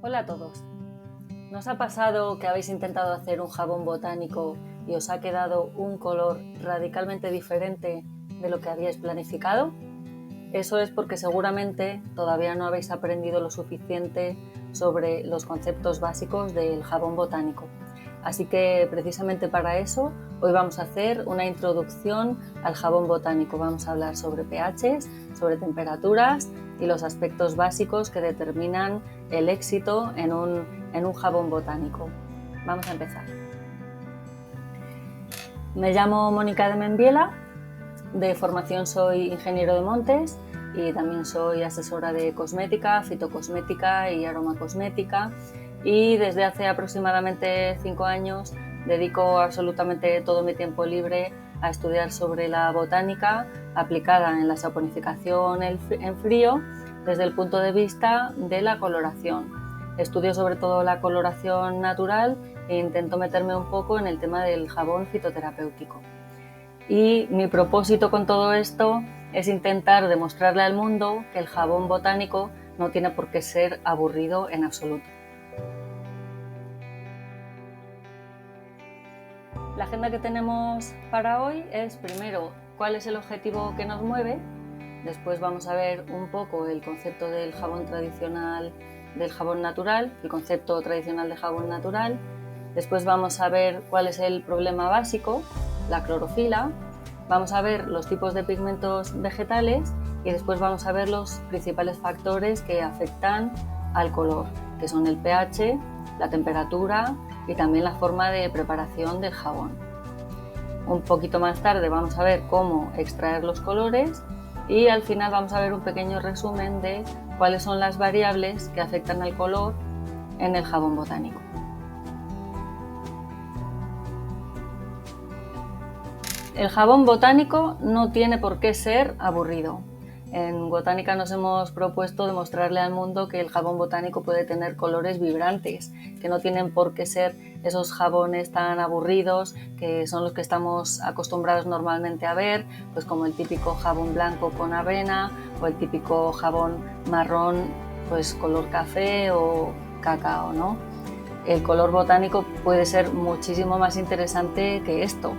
Hola a todos. ¿No os ha pasado que habéis intentado hacer un jabón botánico y os ha quedado un color radicalmente diferente de lo que habíais planificado? Eso es porque seguramente todavía no habéis aprendido lo suficiente sobre los conceptos básicos del jabón botánico. Así que precisamente para eso hoy vamos a hacer una introducción al jabón botánico. Vamos a hablar sobre pHs, sobre temperaturas y los aspectos básicos que determinan el éxito en un jabón botánico. Vamos a empezar. Me llamo Mónica de Membiela, de formación soy ingeniero de montes y también soy asesora de cosmética, fitocosmética y aromacosmética, y desde hace aproximadamente 5 años dedico absolutamente todo mi tiempo libre a estudiar sobre la botánica aplicada en la saponificación en frío desde el punto de vista de la coloración. Estudio sobre todo la coloración natural e intento meterme un poco en el tema del jabón fitoterapéutico. Y mi propósito con todo esto es intentar demostrarle al mundo que el jabón botánico no tiene por qué ser aburrido en absoluto. La agenda que tenemos para hoy es, primero, cuál es el objetivo que nos mueve. Después vamos a ver un poco el concepto del jabón tradicional, del jabón natural, el concepto tradicional de jabón natural. Después vamos a ver cuál es el problema básico, la clorofila. Vamos a ver los tipos de pigmentos vegetales y después vamos a ver los principales factores que afectan al color, que son el pH, la temperatura y también la forma de preparación del jabón. Un poquito más tarde vamos a ver cómo extraer los colores y al final vamos a ver un pequeño resumen de cuáles son las variables que afectan al color en el jabón botánico. El jabón botánico no tiene por qué ser aburrido. En Botánica nos hemos propuesto demostrarle al mundo que el jabón botánico puede tener colores vibrantes, que no tienen por qué ser esos jabones tan aburridos que son los que estamos acostumbrados normalmente a ver, pues como el típico jabón blanco con avena o el típico jabón marrón, pues color café o cacao, ¿no? El color botánico puede ser muchísimo más interesante que esto.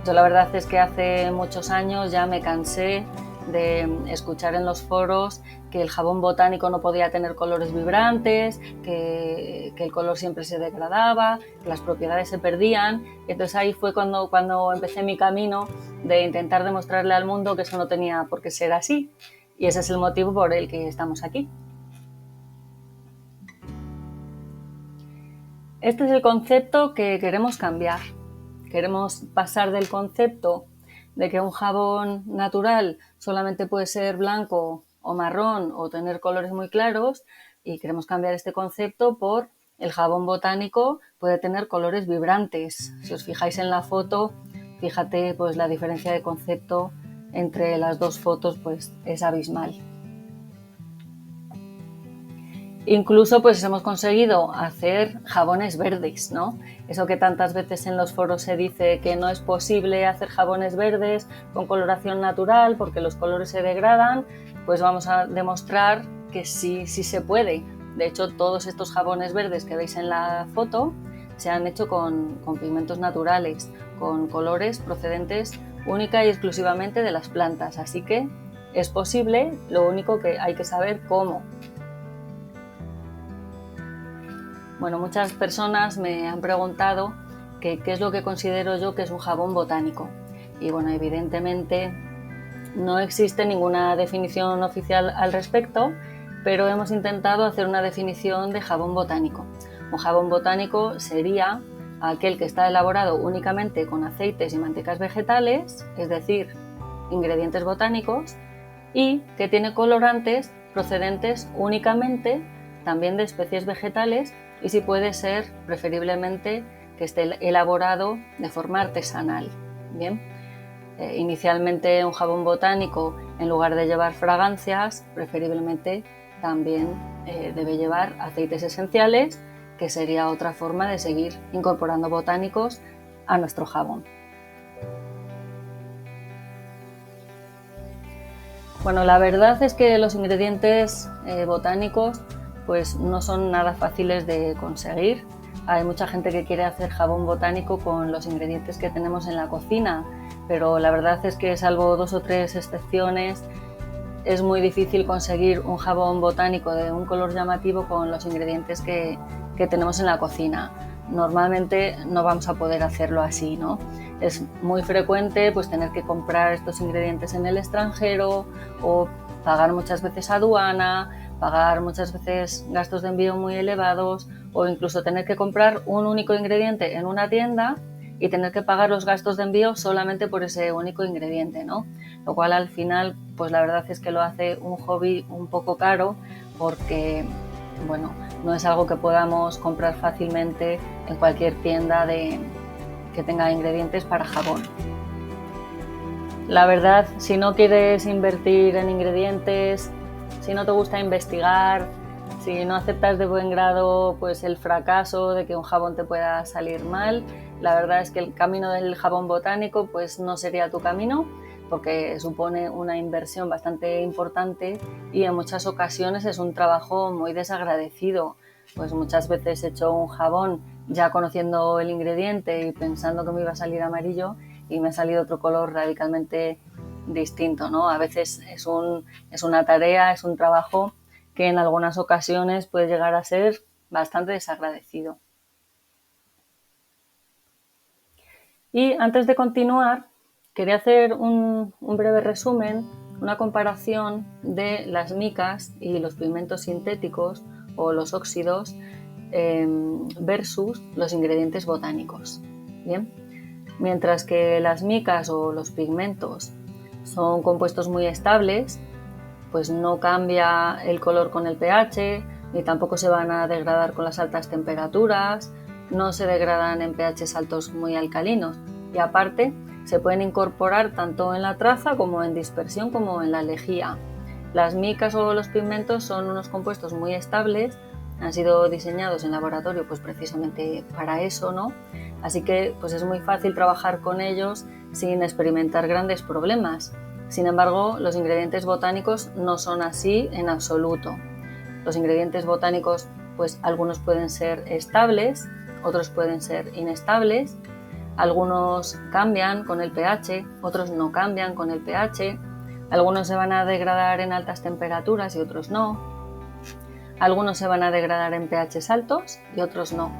Yo la verdad es que hace muchos años ya me cansé de escuchar en los foros que el jabón botánico no podía tener colores vibrantes, que el color siempre se degradaba, que las propiedades se perdían. Y entonces ahí fue cuando empecé mi camino de intentar demostrarle al mundo que eso no tenía por qué ser así. Y ese es el motivo por el que estamos aquí. Este es el concepto que queremos cambiar. Queremos pasar del concepto de que un jabón natural solamente puede ser blanco o marrón o tener colores muy claros, y queremos cambiar este concepto por el jabón botánico puede tener colores vibrantes. Si os fijáis en la foto, fíjate, pues la diferencia de concepto entre las dos fotos pues es abismal. Incluso pues hemos conseguido hacer jabones verdes, ¿no? Eso que tantas veces en los foros se dice que no es posible hacer jabones verdes con coloración natural porque los colores se degradan, pues vamos a demostrar que sí se puede. De hecho, todos estos jabones verdes que veis en la foto se han hecho con pigmentos naturales, con colores procedentes única y exclusivamente de las plantas. Así que es posible, lo único que hay que saber cómo. Bueno, muchas personas me han preguntado qué es lo que considero yo que es un jabón botánico. Y bueno, evidentemente no existe ninguna definición oficial al respecto, pero hemos intentado hacer una definición de jabón botánico. Un jabón botánico sería aquel que está elaborado únicamente con aceites y mantecas vegetales, es decir, ingredientes botánicos, y que tiene colorantes procedentes únicamente también de especies vegetales, y si puede ser, preferiblemente, que esté elaborado de forma artesanal. Bien, inicialmente un jabón botánico, en lugar de llevar fragancias, preferiblemente también debe llevar aceites esenciales, que sería otra forma de seguir incorporando botánicos a nuestro jabón. Bueno, la verdad es que los ingredientes botánicos pues no son nada fáciles de conseguir. Hay mucha gente que quiere hacer jabón botánico con los ingredientes que tenemos en la cocina, pero la verdad es que, salvo 2 o 3 excepciones, es muy difícil conseguir un jabón botánico de un color llamativo con los ingredientes que tenemos en la cocina. Normalmente no vamos a poder hacerlo así, ¿no? Es muy frecuente pues tener que comprar estos ingredientes en el extranjero o pagar muchas veces aduana, pagar muchas veces gastos de envío muy elevados, o incluso tener que comprar un único ingrediente en una tienda y tener que pagar los gastos de envío solamente por ese único ingrediente, ¿no? Lo cual al final, pues la verdad es que lo hace un hobby un poco caro, porque, bueno, no es algo que podamos comprar fácilmente en cualquier tienda que tenga ingredientes para jabón. La verdad, si no quieres invertir en ingredientes, si no te gusta investigar, si no aceptas de buen grado pues el fracaso de que un jabón te pueda salir mal, la verdad es que el camino del jabón botánico pues no sería tu camino, porque supone una inversión bastante importante y en muchas ocasiones es un trabajo muy desagradecido. Pues muchas veces he hecho un jabón ya conociendo el ingrediente y pensando que me iba a salir amarillo, y me ha salido otro color radicalmente distinto, ¿no? A veces es una tarea, es un trabajo que en algunas ocasiones puede llegar a ser bastante desagradecido. Y antes de continuar, quería hacer un breve resumen, una comparación de las micas y los pigmentos sintéticos o los óxidos versus los ingredientes botánicos. Bien, mientras que las micas o los pigmentos son compuestos muy estables, pues no cambia el color con el pH, ni tampoco se van a degradar con las altas temperaturas, no se degradan en pHs altos muy alcalinos, y aparte se pueden incorporar tanto en la traza como en dispersión como en la lejía. Las micas o los pigmentos son unos compuestos muy estables, han sido diseñados en laboratorio pues precisamente para eso, ¿no? Así que pues es muy fácil trabajar con ellos sin experimentar grandes problemas. Sin embargo, los ingredientes botánicos no son así en absoluto. Los ingredientes botánicos, pues algunos pueden ser estables, otros pueden ser inestables, algunos cambian con el pH, otros no cambian con el pH, algunos se van a degradar en altas temperaturas y otros no, algunos se van a degradar en pHs altos y otros no.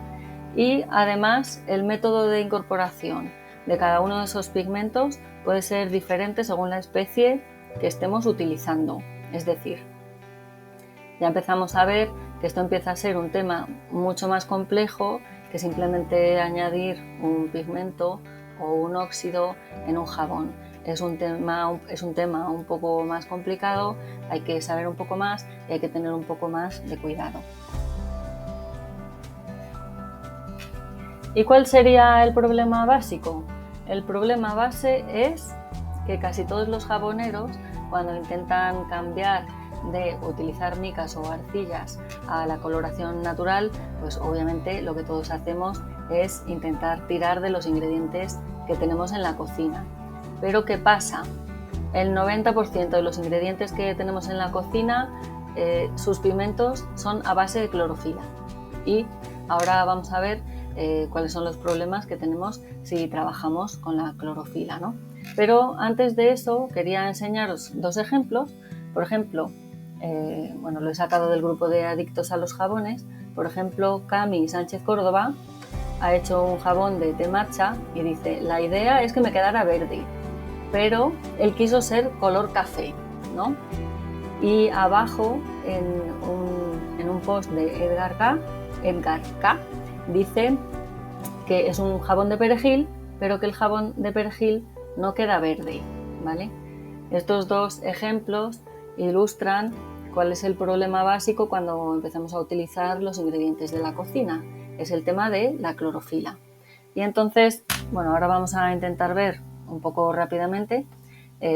Y además el método de incorporación de cada uno de esos pigmentos puede ser diferente según la especie que estemos utilizando. Es decir, ya empezamos a ver que esto empieza a ser un tema mucho más complejo que simplemente añadir un pigmento o un óxido en un jabón. Es un tema un poco más complicado, hay que saber un poco más y hay que tener un poco más de cuidado. ¿Y cuál sería el problema básico? El problema base es que casi todos los jaboneros, cuando intentan cambiar de utilizar micas o arcillas a la coloración natural, pues obviamente lo que todos hacemos es intentar tirar de los ingredientes que tenemos en la cocina. Pero ¿qué pasa? El 90% de los ingredientes que tenemos en la cocina, sus pigmentos son a base de clorofila. Y ahora vamos a ver cuáles son los problemas que tenemos si trabajamos con la clorofila, ¿no? Pero antes de eso quería enseñaros dos ejemplos. Por ejemplo, lo he sacado del grupo de Adictos a los Jabones. Por ejemplo, Cami Sánchez Córdoba ha hecho un jabón de té matcha y dice: la idea es que me quedara verde, pero él quiso ser color café, ¿no? Y abajo, en un post de Edgar K, dice que es un jabón de perejil, pero que el jabón de perejil no queda verde, ¿vale? Estos dos ejemplos ilustran cuál es el problema básico cuando empezamos a utilizar los ingredientes de la cocina. Es el tema de la clorofila. Y entonces, ahora vamos a intentar ver un poco rápidamente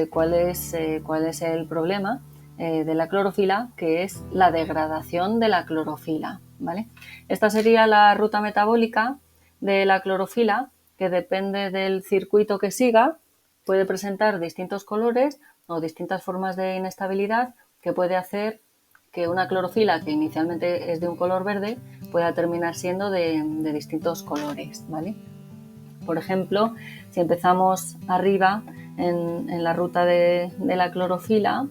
cuál es el problema de la clorofila, que es la degradación de la clorofila, ¿vale? Esta sería la ruta metabólica de la clorofila, que depende del circuito que siga, puede presentar distintos colores o distintas formas de inestabilidad que puede hacer que una clorofila que inicialmente es de un color verde pueda terminar siendo de distintos colores, ¿vale? Por ejemplo, si empezamos arriba en la ruta de la clorofila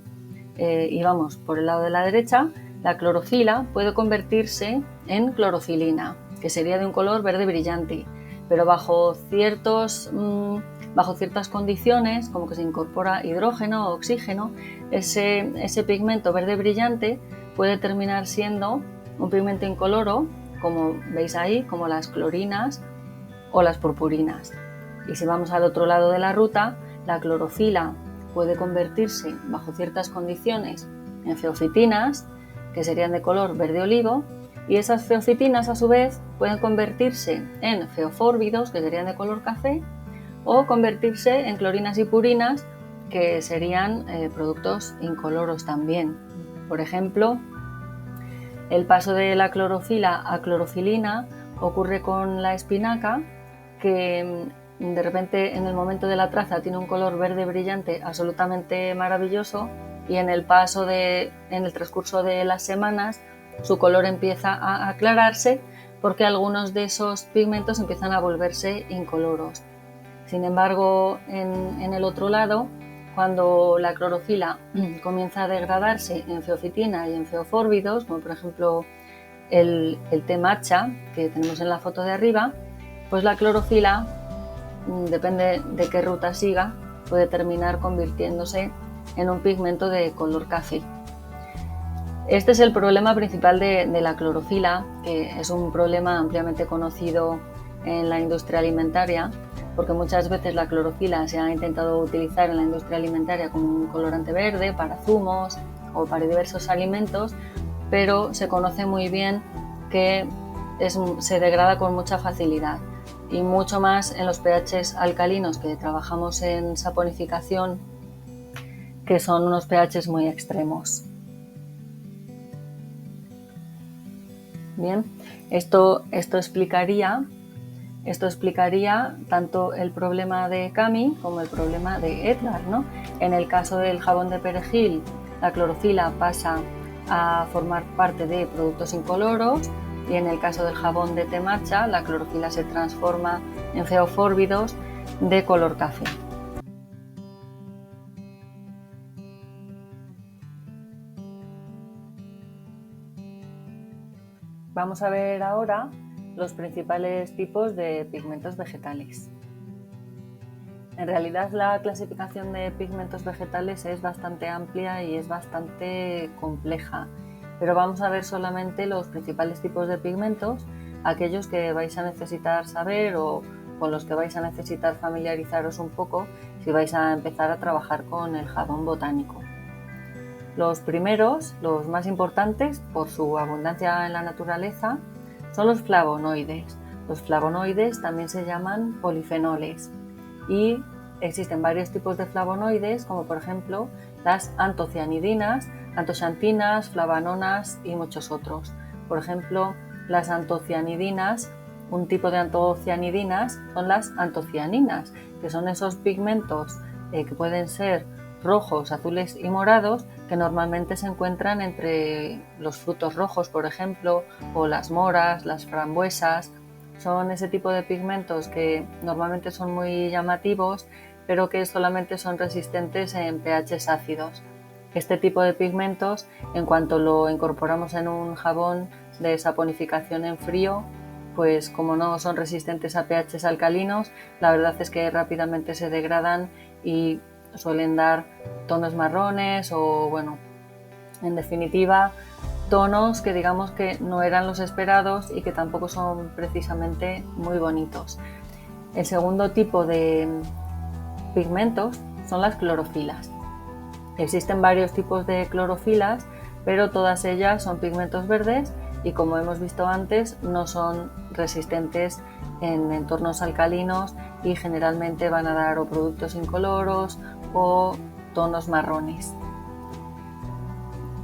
y vamos por el lado de la derecha, la clorofila puede convertirse en clorofilina, que sería de un color verde brillante, pero bajo ciertas condiciones, como que se incorpora hidrógeno o oxígeno, ese pigmento verde brillante puede terminar siendo un pigmento incoloro, como veis ahí, como las clorinas o las purpurinas. Y si vamos al otro lado de la ruta, la clorofila puede convertirse bajo ciertas condiciones en feofitinas, que serían de color verde olivo, y esas feofitinas a su vez pueden convertirse en feofórbidos, que serían de color café, o convertirse en clorinas y purinas, que serían productos incoloros también. Por ejemplo, el paso de la clorofila a clorofilina ocurre con la espinaca, que de repente en el momento de la traza tiene un color verde brillante absolutamente maravilloso, y en el transcurso de las semanas su color empieza a aclararse porque algunos de esos pigmentos empiezan a volverse incoloros. Sin embargo, en el otro lado, cuando la clorofila comienza a degradarse en feofitina y en feofórbidos, como por ejemplo el té matcha que tenemos en la foto de arriba, pues la clorofila, depende de qué ruta siga, puede terminar convirtiéndose en un pigmento de color café. Este es el problema principal de la clorofila, que es un problema ampliamente conocido en la industria alimentaria, porque muchas veces la clorofila se ha intentado utilizar en la industria alimentaria como un colorante verde para zumos o para diversos alimentos, pero se conoce muy bien que se degrada con mucha facilidad, y mucho más en los pHs alcalinos que trabajamos en saponificación, que son unos pHs muy extremos. Bien, esto explicaría tanto el problema de Cami como el problema de Edgar, ¿no? En el caso del jabón de perejil, la clorofila pasa a formar parte de productos incoloros, y en el caso del jabón de té matcha, la clorofila se transforma en feofórbidos de color café. Vamos a ver ahora los principales tipos de pigmentos vegetales. En realidad la clasificación de pigmentos vegetales es bastante amplia y es bastante compleja, pero vamos a ver solamente los principales tipos de pigmentos, aquellos que vais a necesitar saber o con los que vais a necesitar familiarizaros un poco si vais a empezar a trabajar con el jabón botánico. Los primeros, los más importantes por su abundancia en la naturaleza, son los flavonoides. Los flavonoides también se llaman polifenoles, y existen varios tipos de flavonoides, como por ejemplo las antocianidinas, antocianinas, flavanonas y muchos otros. Por ejemplo, las antocianidinas, un tipo de antocianidinas son las antocianinas, que son esos pigmentos que pueden ser rojos, azules y morados, que normalmente se encuentran entre los frutos rojos, por ejemplo, o las moras, las frambuesas. Son ese tipo de pigmentos que normalmente son muy llamativos, pero que solamente son resistentes en pHs ácidos. Este tipo de pigmentos, en cuanto lo incorporamos en un jabón de saponificación en frío, pues como no son resistentes a pHs alcalinos, la verdad es que rápidamente se degradan y suelen dar tonos marrones o, bueno, en definitiva, tonos que digamos que no eran los esperados y que tampoco son precisamente muy bonitos. El segundo tipo de pigmentos son las clorofilas. Existen varios tipos de clorofilas, pero todas ellas son pigmentos verdes y, como hemos visto antes, no son resistentes en entornos alcalinos y generalmente van a dar o productos incoloros o tonos marrones.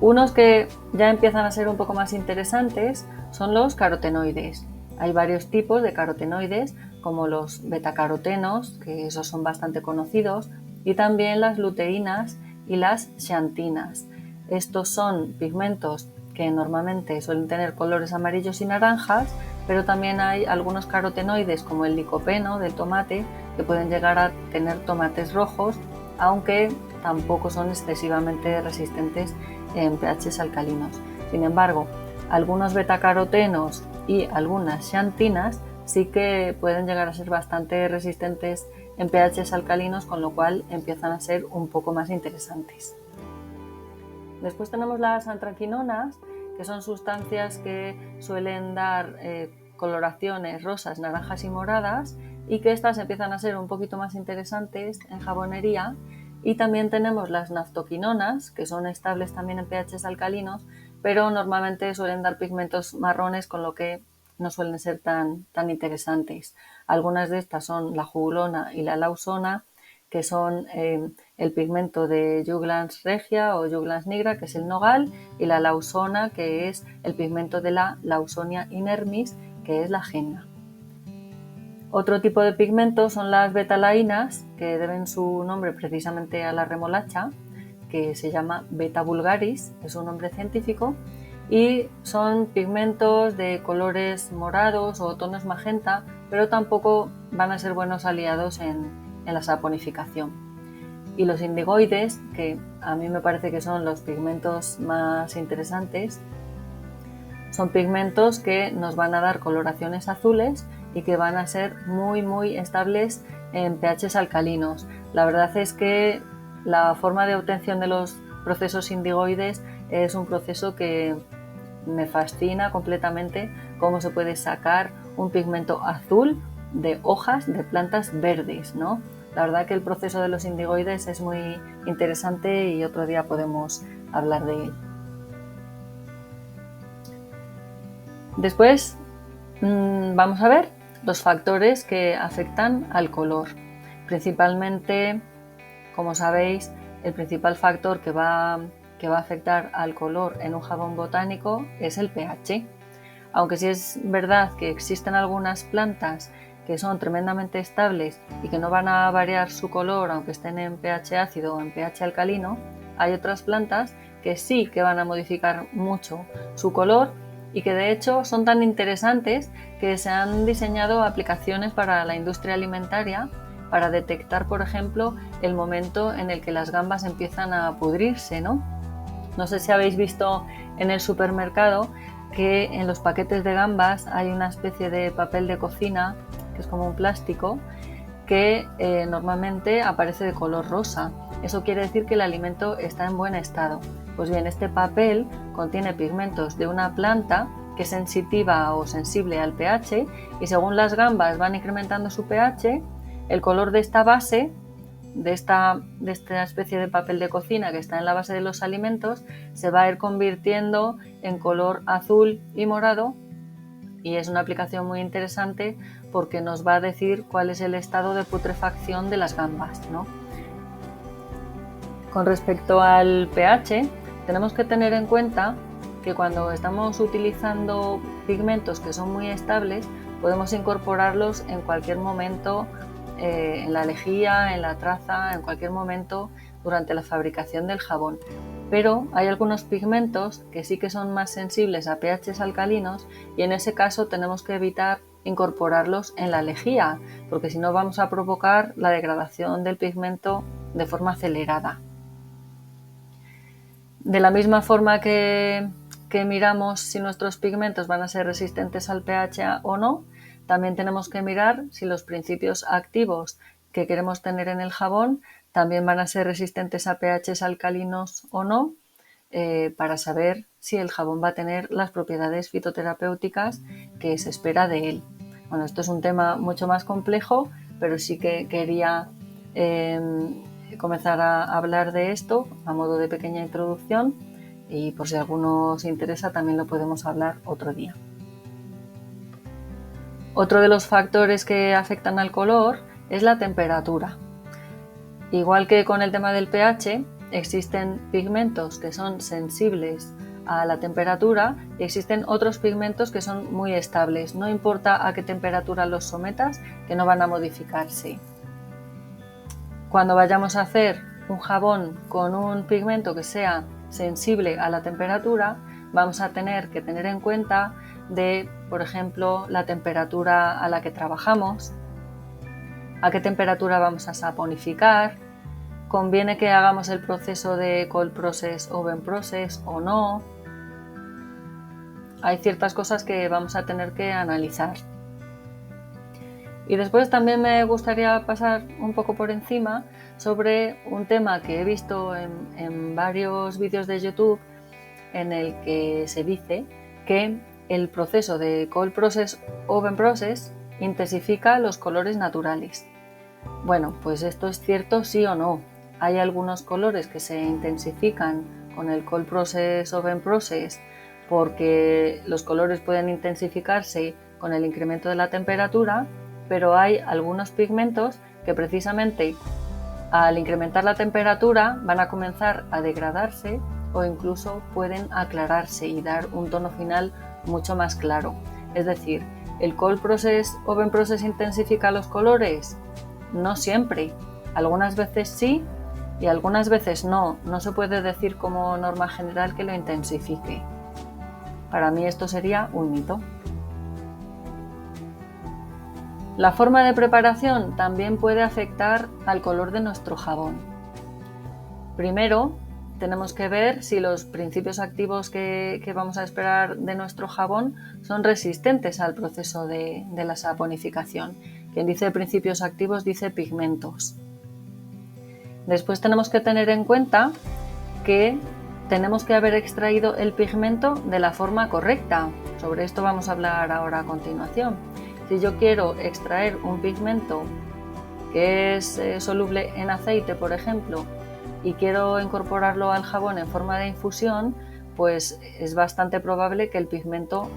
Unos que ya empiezan a ser un poco más interesantes son los carotenoides. Hay varios tipos de carotenoides, como los betacarotenos, que esos son bastante conocidos, y también las luteínas y las xantinas. Estos son pigmentos que normalmente suelen tener colores amarillos y naranjas, pero también hay algunos carotenoides como el licopeno del tomate que pueden llegar a tener tomates rojos, aunque tampoco son excesivamente resistentes en pHs alcalinos. Sin embargo, algunos betacarotenos y algunas xantinas sí que pueden llegar a ser bastante resistentes en pHs alcalinos, con lo cual empiezan a ser un poco más interesantes. Después tenemos las antraquinonas, que son sustancias que suelen dar coloraciones rosas, naranjas y moradas, y que estas empiezan a ser un poquito más interesantes en jabonería. Y también tenemos las naftoquinonas, que son estables también en pHs alcalinos, pero normalmente suelen dar pigmentos marrones, con lo que no suelen ser tan interesantes. Algunas de estas son la jugulona y la lausona, que son el pigmento de Juglans regia o Juglans nigra, que es el nogal, y la lausona, que es el pigmento de la Lausonia inermis, que es la henna. Otro tipo de pigmentos son las betalainas, que deben su nombre precisamente a la remolacha, que se llama Beta vulgaris, es su nombre científico, y son pigmentos de colores morados o tonos magenta, pero tampoco van a ser buenos aliados en la saponificación. Y los indigoides, que a mí me parece que son los pigmentos más interesantes, son pigmentos que nos van a dar coloraciones azules y que van a ser muy estables en pHs alcalinos. La verdad es que la forma de obtención de los procesos indigoides es un proceso que me fascina completamente, cómo se puede sacar un pigmento azul de hojas de plantas verdes, ¿no? La verdad que el proceso de los indigoides es muy interesante y otro día podemos hablar de él. Después vamos a ver los factores que afectan al color. Principalmente, como sabéis, el principal factor que va a afectar al color en un jabón botánico es el pH. Aunque sí es verdad que existen algunas plantas que son tremendamente estables y que no van a variar su color aunque estén en pH ácido o en pH alcalino, hay otras plantas que sí que van a modificar mucho su color y que de hecho son tan interesantes que se han diseñado aplicaciones para la industria alimentaria para detectar, por ejemplo, el momento en el que las gambas empiezan a pudrirse, ¿no? No sé si habéis visto en el supermercado que en los paquetes de gambas hay una especie de papel de cocina, que es como un plástico, que normalmente aparece de color rosa. Eso quiere decir que el alimento está en buen estado. Pues bien, este papel contiene pigmentos de una planta que es sensitiva o sensible al pH, y según las gambas van incrementando su pH, el color de esta base, de esta especie de papel de cocina que está en la base de los alimentos, se va a ir convirtiendo en color azul y morado, y es una aplicación muy interesante porque nos va a decir cuál es el estado de putrefacción de las gambas, ¿no? Con respecto al pH, tenemos que tener en cuenta que cuando estamos utilizando pigmentos que son muy estables, podemos incorporarlos en cualquier momento, en la lejía, en la traza, en cualquier momento durante la fabricación del jabón. Pero hay algunos pigmentos que sí que son más sensibles a pHs alcalinos, y en ese caso tenemos que evitar incorporarlos en la lejía, porque si no vamos a provocar la degradación del pigmento de forma acelerada. De la misma forma que miramos si nuestros pigmentos van a ser resistentes al pH o no, también tenemos que mirar si los principios activos que queremos tener en el jabón también van a ser resistentes a pHs alcalinos o no, para saber si el jabón va a tener las propiedades fitoterapéuticas que se espera de él. Bueno, esto es un tema mucho más complejo, pero sí que quería comenzar a hablar de esto a modo de pequeña introducción, y por si a alguno os interesa también lo podemos hablar otro día. Otro de los factores que afectan al color es la temperatura. Igual que con el tema del pH, existen pigmentos que son sensibles a la temperatura y existen otros pigmentos que son muy estables. No importa a qué temperatura los sometas, que no van a modificarse. Cuando vayamos a hacer un jabón con un pigmento que sea sensible a la temperatura, vamos a tener que tener en cuenta de, por ejemplo, la temperatura a la que trabajamos, a qué temperatura vamos a saponificar, conviene que hagamos el proceso de cold process, oven process o no. Hay ciertas cosas que vamos a tener que analizar. Y después también me gustaría pasar un poco por encima sobre un tema que he visto en varios vídeos de YouTube, en el que se dice que el proceso de cold process, oven process intensifica los colores naturales. Bueno, pues esto es cierto sí o no. Hay algunos colores que se intensifican con el cold process, oven process, porque los colores pueden intensificarse con el incremento de la temperatura, pero hay algunos pigmentos que precisamente al incrementar la temperatura van a comenzar a degradarse o incluso pueden aclararse y dar un tono final mucho más claro. Es decir, ¿el cold process, oven process intensifica los colores? No siempre. Algunas veces sí y algunas veces no. No se puede decir como norma general que lo intensifique. Para mí esto sería un mito. La forma de preparación también puede afectar al color de nuestro jabón. Primero, tenemos que ver si los principios activos que vamos a esperar de nuestro jabón son resistentes al proceso de la saponificación. Quien dice principios activos dice pigmentos. Después tenemos que tener en cuenta que tenemos que haber extraído el pigmento de la forma correcta. Sobre esto vamos a hablar ahora a continuación. Si yo quiero extraer un pigmento que es soluble en aceite, por ejemplo, y quiero incorporarlo al jabón en forma de infusión, pues es bastante probable que el pigmento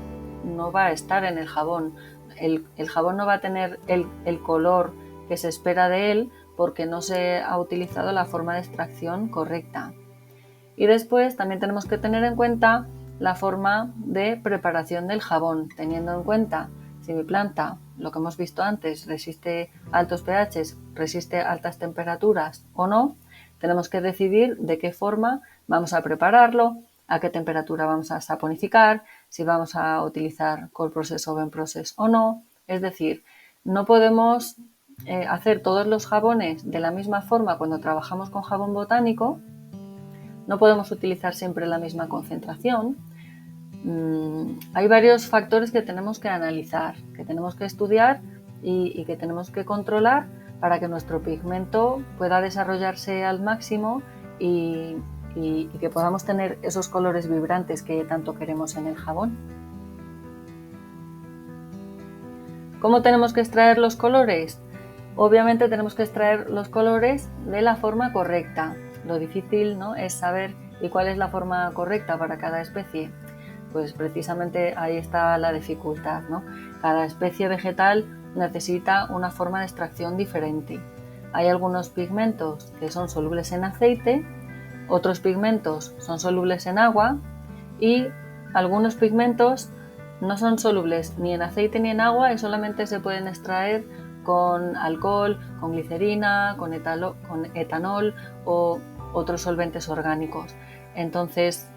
no va a estar en el jabón. El jabón no va a tener el color que se espera de él porque no se ha utilizado la forma de extracción correcta. Y después también tenemos que tener en cuenta la forma de preparación del jabón, teniendo en cuenta si mi planta, lo que hemos visto antes, resiste altos pH, resiste altas temperaturas o no. Tenemos que decidir de qué forma vamos a prepararlo, a qué temperatura vamos a saponificar, si vamos a utilizar cold process, oven process o no. Es decir, no podemos hacer todos los jabones de la misma forma cuando trabajamos con jabón botánico. No podemos utilizar siempre la misma concentración. Hay varios factores que tenemos que analizar, que tenemos que estudiar y que tenemos que controlar para que nuestro pigmento pueda desarrollarse al máximo y que podamos tener esos colores vibrantes que tanto queremos en el jabón. ¿Cómo tenemos que extraer los colores? Obviamente tenemos que extraer los colores de la forma correcta. Lo difícil, ¿no?, es saber ¿y cuál es la forma correcta para cada especie? Pues precisamente ahí está la dificultad, ¿no? Cada especie vegetal necesita una forma de extracción diferente. Hay algunos pigmentos que son solubles en aceite, otros pigmentos son solubles en agua y algunos pigmentos no son solubles ni en aceite ni en agua y solamente se pueden extraer con alcohol, con glicerina, con etanol o otros solventes orgánicos. Entonces,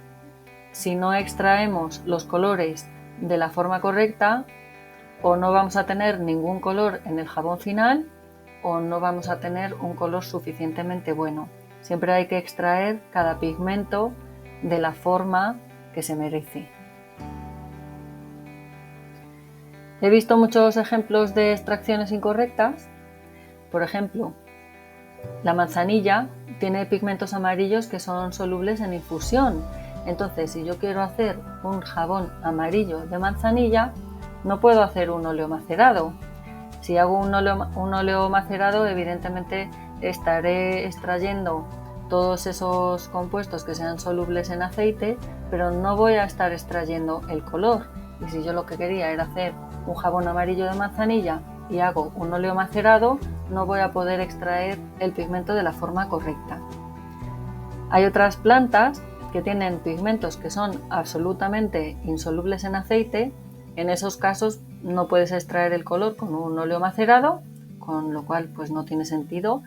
si no extraemos los colores de la forma correcta, o no vamos a tener ningún color en el jabón final o no vamos a tener un color suficientemente bueno. Siempre hay que extraer cada pigmento de la forma que se merece. He visto muchos ejemplos de extracciones incorrectas. Por ejemplo, la manzanilla tiene pigmentos amarillos que son solubles en infusión. Entonces, si yo quiero hacer un jabón amarillo de manzanilla, no puedo hacer un óleo macerado. Si hago un óleo macerado, evidentemente estaré extrayendo todos esos compuestos que sean solubles en aceite, pero no voy a estar extrayendo el color. Y si yo lo que quería era hacer un jabón amarillo de manzanilla y hago un óleo macerado, no voy a poder extraer el pigmento de la forma correcta. Hay otras plantas que tienen pigmentos que son absolutamente insolubles en aceite. En esos casos no puedes extraer el color con un óleo macerado, con lo cual pues no tiene sentido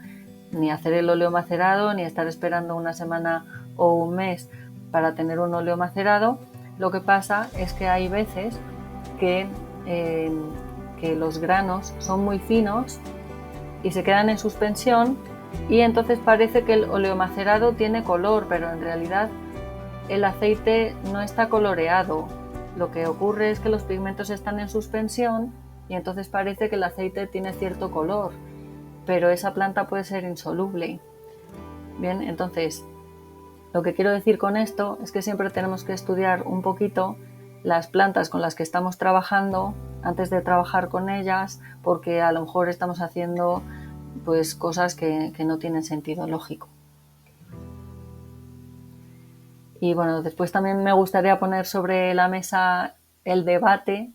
ni hacer el óleo macerado ni estar esperando una semana o un mes para tener un óleo macerado. Lo que pasa es que hay veces que los granos son muy finos y se quedan en suspensión, y entonces parece que el óleo macerado tiene color, pero en realidad el aceite no está coloreado. Lo que ocurre es que los pigmentos están en suspensión y entonces parece que el aceite tiene cierto color, pero esa planta puede ser insoluble. Bien, entonces lo que quiero decir con esto es que siempre tenemos que estudiar un poquito las plantas con las que estamos trabajando antes de trabajar con ellas, porque a lo mejor estamos haciendo pues cosas que no tienen sentido lógico. Y bueno, después también me gustaría poner sobre la mesa el debate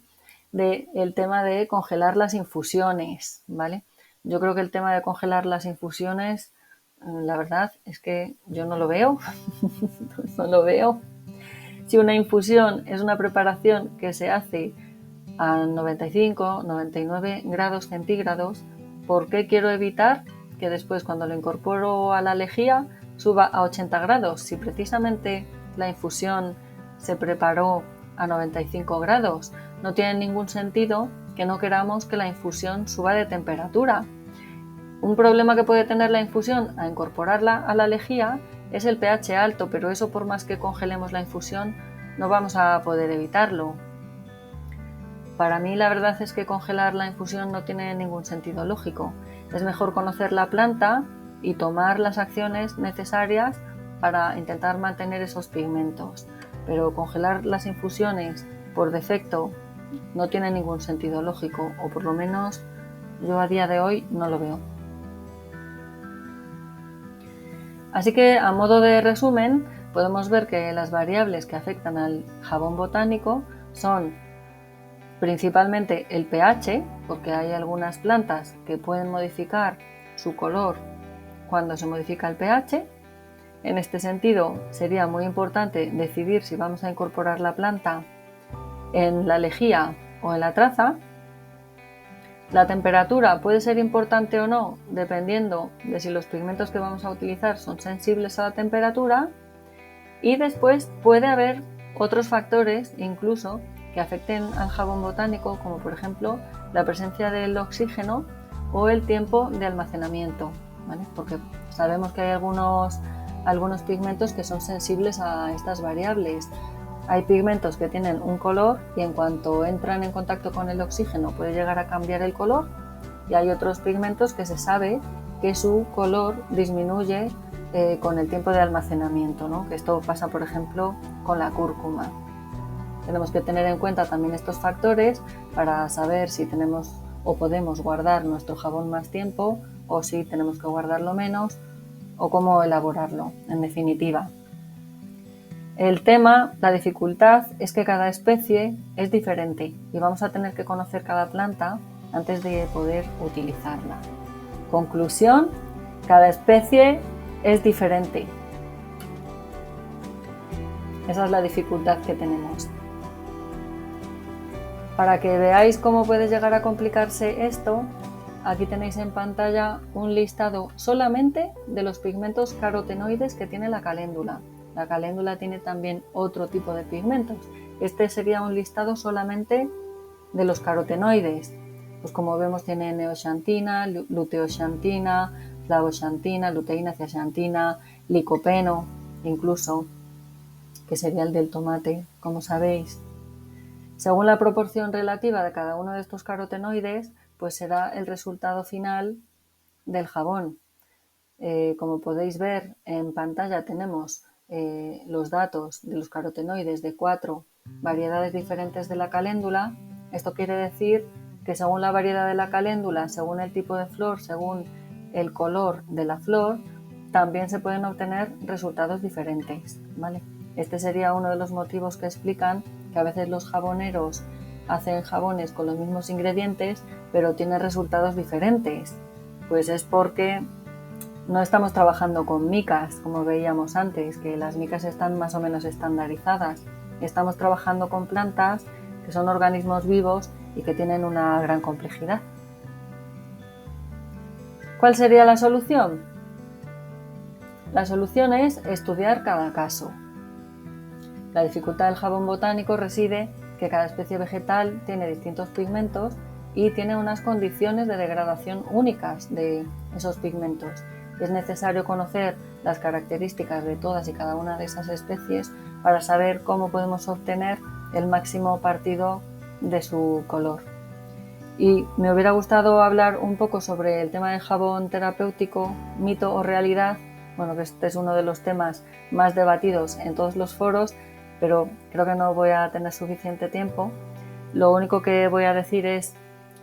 del tema de congelar las infusiones, ¿vale? Yo creo que el tema de congelar las infusiones, la verdad es que yo no lo veo, no lo veo. Si una infusión es una preparación que se hace a 95, 99 grados centígrados, ¿por qué quiero evitar que después cuando lo incorporo a la lejía suba a 80 grados? Si precisamente la infusión se preparó a 95 grados, no tiene ningún sentido que no queramos que la infusión suba de temperatura. Un problema que puede tener la infusión a incorporarla a la lejía es el pH alto, pero eso, por más que congelemos la infusión, no vamos a poder evitarlo. Para mí la verdad es que congelar la infusión no tiene ningún sentido lógico. Es mejor conocer la planta y tomar las acciones necesarias para intentar mantener esos pigmentos. Pero congelar las infusiones por defecto no tiene ningún sentido lógico, o por lo menos yo a día de hoy no lo veo. Así que, a modo de resumen, podemos ver que las variables que afectan al jabón botánico son principalmente el pH, porque hay algunas plantas que pueden modificar su color cuando se modifica el pH. En este sentido, sería muy importante decidir si vamos a incorporar la planta en la lejía o en la traza. La temperatura puede ser importante o no, dependiendo de si los pigmentos que vamos a utilizar son sensibles a la temperatura. Y después puede haber otros factores, incluso, que afecten al jabón botánico, como por ejemplo la presencia del oxígeno o el tiempo de almacenamiento, ¿vale? Porque sabemos que hay algunos pigmentos que son sensibles a estas variables. Hay pigmentos que tienen un color y en cuanto entran en contacto con el oxígeno puede llegar a cambiar el color, y hay otros pigmentos que se sabe que su color disminuye con el tiempo de almacenamiento, ¿no? Que esto pasa, por ejemplo, con la cúrcuma. Tenemos que tener en cuenta también estos factores para saber si tenemos o podemos guardar nuestro jabón más tiempo, o si tenemos que guardarlo menos, o cómo elaborarlo, en definitiva. El tema, la dificultad, es que cada especie es diferente y vamos a tener que conocer cada planta antes de poder utilizarla. Conclusión, cada especie es diferente. Esa es la dificultad que tenemos. Para que veáis cómo puede llegar a complicarse esto, aquí tenéis en pantalla un listado solamente de los pigmentos carotenoides que tiene la caléndula. La caléndula tiene también otro tipo de pigmentos. Este sería un listado solamente de los carotenoides. Pues como vemos, tiene neoxantina, luteoxantina, flavoxantina, luteína, zeaxantina, licopeno, incluso, que sería el del tomate, como sabéis. Según la proporción relativa de cada uno de estos carotenoides, pues será el resultado final del jabón. Como podéis ver en pantalla, tenemos los datos de los carotenoides de 4 variedades diferentes de la caléndula. Esto quiere decir que según la variedad de la caléndula, según el tipo de flor, según el color de la flor, también se pueden obtener resultados diferentes, ¿vale? Este sería uno de los motivos que explican que a veces los jaboneros hacen jabones con los mismos ingredientes, pero tienen resultados diferentes. Pues es porque no estamos trabajando con micas, como veíamos antes, que las micas están más o menos estandarizadas. Estamos trabajando con plantas que son organismos vivos y que tienen una gran complejidad. ¿Cuál sería la solución? La solución es estudiar cada caso. La dificultad del jabón botánico reside que cada especie vegetal tiene distintos pigmentos y tiene unas condiciones de degradación únicas de esos pigmentos. Es necesario conocer las características de todas y cada una de esas especies para saber cómo podemos obtener el máximo partido de su color. Y me hubiera gustado hablar un poco sobre el tema del jabón terapéutico, mito o realidad. Bueno, que este es uno de los temas más debatidos en todos los foros, pero creo que no voy a tener suficiente tiempo. Lo único que voy a decir es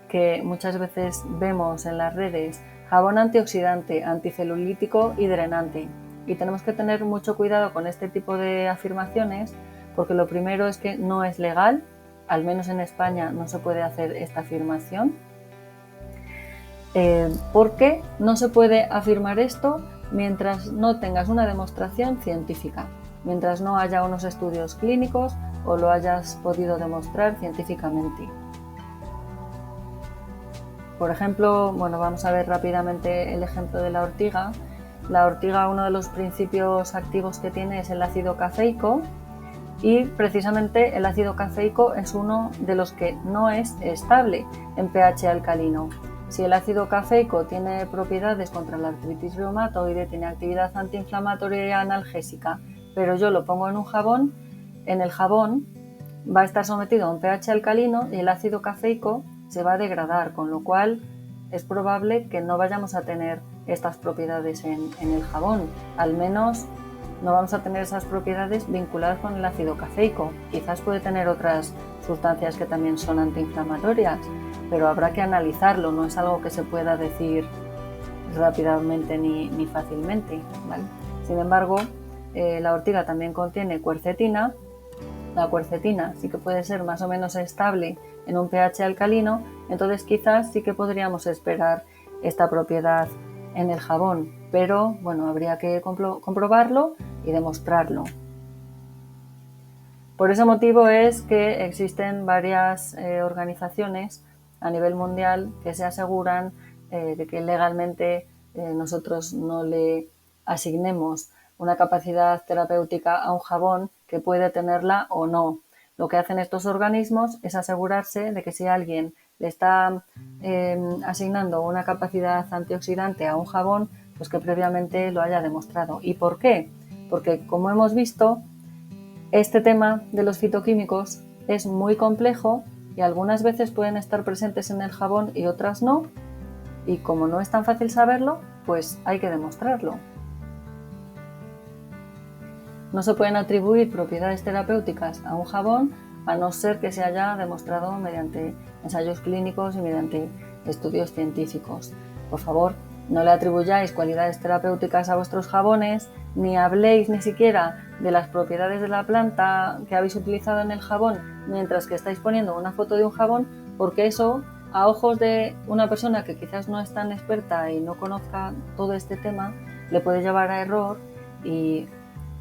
que muchas veces vemos en las redes jabón antioxidante, anticelulítico y drenante. Y tenemos que tener mucho cuidado con este tipo de afirmaciones, porque lo primero es que no es legal, al menos en España no se puede hacer esta afirmación. ¿Por qué no se puede afirmar esto mientras no tengas una demostración científica? Mientras no haya unos estudios clínicos o lo hayas podido demostrar científicamente. Por ejemplo, bueno, vamos a ver rápidamente el ejemplo de la ortiga. La ortiga, uno de los principios activos que tiene es el ácido cafeico y precisamente el ácido cafeico es uno de los que no es estable en pH alcalino. Si el ácido cafeico tiene propiedades contra la artritis reumatoide, tiene actividad antiinflamatoria y analgésica, pero yo lo pongo en un jabón, en el jabón va a estar sometido a un pH alcalino y el ácido cafeico se va a degradar, con lo cual es probable que no vayamos a tener estas propiedades en el jabón. Al menos no vamos a tener esas propiedades vinculadas con el ácido cafeico. Quizás puede tener otras sustancias que también son antiinflamatorias, pero habrá que analizarlo, no es algo que se pueda decir rápidamente ni fácilmente, ¿vale? Sin embargo, la ortiga también contiene quercetina. La quercetina sí que puede ser más o menos estable en un pH alcalino, entonces quizás sí que podríamos esperar esta propiedad en el jabón, pero bueno, habría que comprobarlo y demostrarlo. Por ese motivo es que existen varias organizaciones a nivel mundial que se aseguran de que legalmente nosotros no le asignemos una capacidad terapéutica a un jabón que puede tenerla o no. Lo que hacen estos organismos es asegurarse de que si alguien le está asignando una capacidad antioxidante a un jabón, pues que previamente lo haya demostrado. ¿Y por qué? Porque, como hemos visto, este tema de los fitoquímicos es muy complejo y algunas veces pueden estar presentes en el jabón y otras no. Y como no es tan fácil saberlo, pues hay que demostrarlo. No se pueden atribuir propiedades terapéuticas a un jabón a no ser que se haya demostrado mediante ensayos clínicos y mediante estudios científicos. Por favor, no le atribuyáis cualidades terapéuticas a vuestros jabones, ni habléis ni siquiera de las propiedades de la planta que habéis utilizado en el jabón mientras que estáis poniendo una foto de un jabón, porque eso, a ojos de una persona que quizás no es tan experta y no conozca todo este tema, le puede llevar a error, y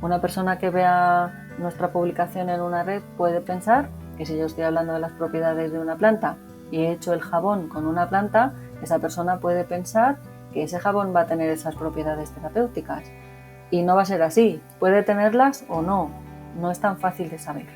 una persona que vea nuestra publicación en una red puede pensar que si yo estoy hablando de las propiedades de una planta y he hecho el jabón con una planta, esa persona puede pensar que ese jabón va a tener esas propiedades terapéuticas. Y no va a ser así, puede tenerlas o no, no es tan fácil de saber.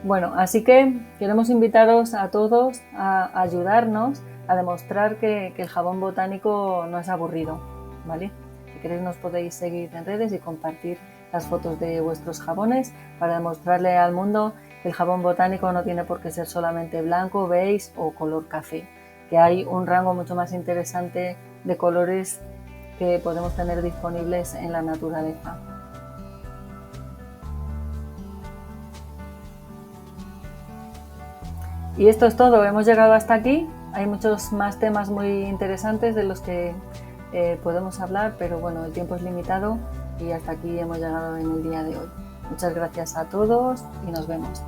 Bueno, así que queremos invitaros a todos a ayudarnos a demostrar que el jabón botánico no es aburrido, ¿vale? Si queréis nos podéis seguir en redes y compartir las fotos de vuestros jabones para demostrarle al mundo que el jabón botánico no tiene por qué ser solamente blanco, beige o color café, que hay un rango mucho más interesante de colores que podemos tener disponibles en la naturaleza. Y esto es todo, hemos llegado hasta aquí. Hay muchos más temas muy interesantes de los que podemos hablar, pero bueno, el tiempo es limitado y hasta aquí hemos llegado en el día de hoy. Muchas gracias a todos y nos vemos.